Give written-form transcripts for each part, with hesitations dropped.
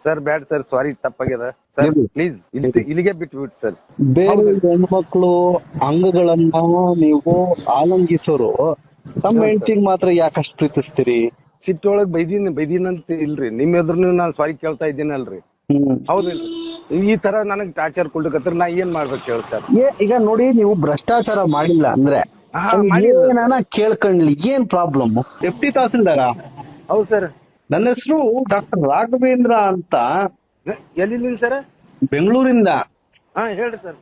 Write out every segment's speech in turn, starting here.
Sir bad sir, sorry ತಪ್ಪಾಗ್ಯದ sir, please ಇಲ್ಲಿಗೆ ಬಿಟ್ಬಿಟ್ಟು ಸರ್. ಬೇರೆ ಹೆಣ್ಮಕ್ಳು ಅಂಗಗಳನ್ನ ನೀವು ಆಲಂಗಿಸೋರು ತಮ್ಮ ಹೆಂಡತಿಗೆ ಮಾತ್ರ ಯಾಕಷ್ಟು ಪ್ರೀತಿಸ್ತೀರಿ? ಸಿಟ್ಟೊಳಗ್ ಬೈದಿನಂತ ಇಲ್ರಿ, ನಿಮ್ ಎದುರು ನಾನ್ ಸಾರಿ ಕೇಳ್ತಾ ಇದ್ದೀನಲ್ರಿ. ಹೌದಿಲ್ರಿ? ಈ ತರ ನನಗ್ ಟಾರ್ಚರ್ ಕೊಡ್ಲಿಕತ್ರ ನಾ ಏನ್ ಮಾಡ್ಬೇಕು ಹೇಳಿ ಸರ್? ಈಗ ನೋಡಿ, ನೀವು ಭ್ರಷ್ಟಾಚಾರ ಮಾಡಿಲ್ಲ ಅಂದ್ರೆ ಏನಾನ ಕೇಳ್ಕೊಂಡ್ಲಿ, ಏನ್ ಪ್ರಾಬ್ಲಮ್? ಡೆಪ್ಟಿ ತಹಸೀಲ್ದಾರ? ಹೌದು ಸರ್. ನನ್ನ ಹೆಸರು ಡಾಕ್ಟರ್ ರಾಘವೇಂದ್ರ ಅಂತ, ಎಲ್ಲಿಂದ ಸರ್? ಬೆಂಗಳೂರಿಂದ. ಹೇಳ್ರಿ ಸರ್.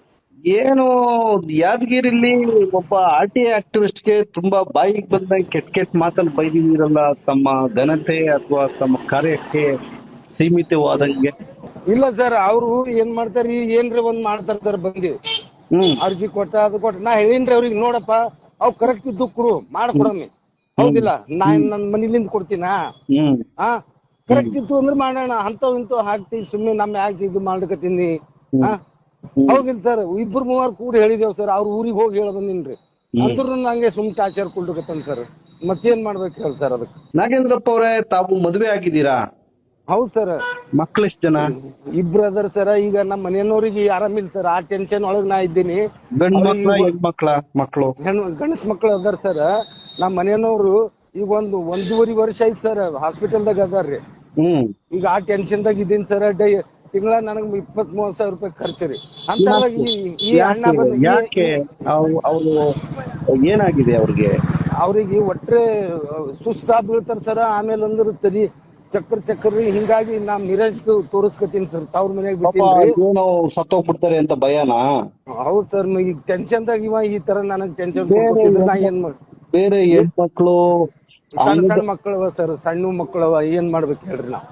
ಏನು ಯಾದಗಿರಿಲಿ ಒಬ್ಬ RTI ಆಕ್ಟಿವಿಸ್ಟ್ಗೆ ತುಂಬಾ ಬಾಯಿಗೆ ಬಂದಾಗ ಕೆಟ್ಟ ಮಾತಲ್ಲಿ ಬೈದಿದ್ದೀರಲ್ಲ, ತಮ್ಮ ಘನತೆ ಅಥವಾ ತಮ್ಮ ಕಾರ್ಯಕ್ಕೆ ಸೀಮಿತವಾದಂಗೆ? ಇಲ್ಲ ಸರ್, ಅವ್ರು ಏನ್ ಮಾಡ್ತಾರ, ಏನ್ರಿ ಒಂದ್ ಮಾಡ್ತಾರ ಸರ್, ಬಂದಿ ಅರ್ಜಿ ಕೊಟ್ಟ ಅದು ಕೊಟ್ಟ. ನಾ ಹೇಳಿನ್ರಿ ಅವ್ರಿಗೆ, ನೋಡಪ್ಪ ಅವ್ ಕರೆಕ್ಟ್ ಇದ್ದು ಕೊಡು, ಮಾಡ್ಕೊಡಮ್ಮಿ. ಹೌದಿಲ್ಲ? ನನ್ ಮನಿಲಿಂದ ಕೊಡ್ತೀನ, ಕರೆಕ್ಟ್ ಇತ್ತು ಅಂದ್ರೆ ಮಾಡೋಣ. ಅಂತವ್ ಇಂತವ್ ಹಾಕ್ತಿ ಸುಮ್ಮನೆ ನಮ್ಮ ಯಾಕೆ ಇದು ಮಾಡ್ಕತೀನಿ? ಹೌದಿಲ್ಲ ಸರ್? ಇಬ್ರು ಮೂವರು ಕೂಡ ಹೇಳಿದೇವ್ ಸರ್, ಅವ್ರ ಊರಿಗೆ ಹೋಗಿ ಹೇಳ ಬಂದಿನ್ರಿ. ಅಂದ್ರೂ ನಂಗೆ ಸುಮ್ ಟಾರ್ಚರ್ ಕೊಡ್ಲಿಕತ್ತನ್ ಸರ್. ಮತ್ತೇನ್ ಮಾಡ್ಬೇಕು ಹೇಳಿ ಸರ್ ಅದಕ್ಕೆ? ನಾಗೇಂದ್ರಪ್ಪ ಅವರೇ, ತಾವು ಮದುವೆ ಆಗಿದ್ದೀರಾ? ಹೌದ್ ಸರ್. ಮಕ್ಳು ಎಷ್ಟ್ ಜನ? ಇಬ್ರು ಅದರ್ ಸರ್. ಈಗ ನಮ್ಮ ಮನೆಯವ್ರಿಗೆ ಆರಾಮಿಲ್ಲ ಸರ್, ಆ ಟೆನ್ಷನ್ ಒಳಗ್ ನಾ ಇದ್ದೀನಿ. ಮಕ್ಕಳು ಗಣಸ್ ಮಕ್ಳು ಅದಾರ ಸರ್. ನಮ್ಮ ಮನೆಯವ್ರು ಈಗ ಒಂದೂವರೆ ವರ್ಷ ಐತ್ ಸರ್ ಹಾಸ್ಪಿಟಲ್ದಾಗ ಅದಾರ್ರಿ. ಈಗ ಆ ಟೆನ್ಷನ್ದಾಗ ಇದೀನಿ ಸರ್. ತಿಂಗಳ ನನಗ್ 20-30 ಸಾವಿರ ರೂಪಾಯಿ ಖರ್ಚು ರೀ. ಅಂತ ಈ ಅಣ್ಣ ಬಂದು ಅವರು ಏನಾಗಿದೆ ಅವ್ರಿಗೆ ಒಟ್ರೆ ಸುಸ್ತಾ ಬೀಳ್ತಾರ ಸರ್. ಆಮೇಲೆ ಅಂದ್ರೆ ತಲಿ ಚಕ್ರ ಹಿಂಗಾಗಿ ನಾ ಮಿರಾಜ್ ತೋರಿಸ್ಕತೀನಿ ಸರ್. ತವ್ರ ಮನೆಯಾಗ ಬಿಟ್ಟಿನ್ರಿ. ಸತ್ತೋಗ್ಬಿಡ್ತಾರೆ ಅಂತ ಭಯನಾ? ಹೌದ್ ಸರ್. ಈಗ ಟೆನ್ಷನ್ದಾಗ ಇವ ಈ ತರ ನನಗ್ ಟೆನ್ಷನ್ ನಾ ಏನ್ ಬೇರೆ ಹೆಣ್ಮಕ್ಳು ಸಣ್ಣ ಮಕ್ಕಳವ ಸರ್, ಸಣ್ಣ ಮಕ್ಕಳವ, ಏನ್ ಮಾಡ್ಬೇಕು ಹೇಳ್ರಿ ನಾವು?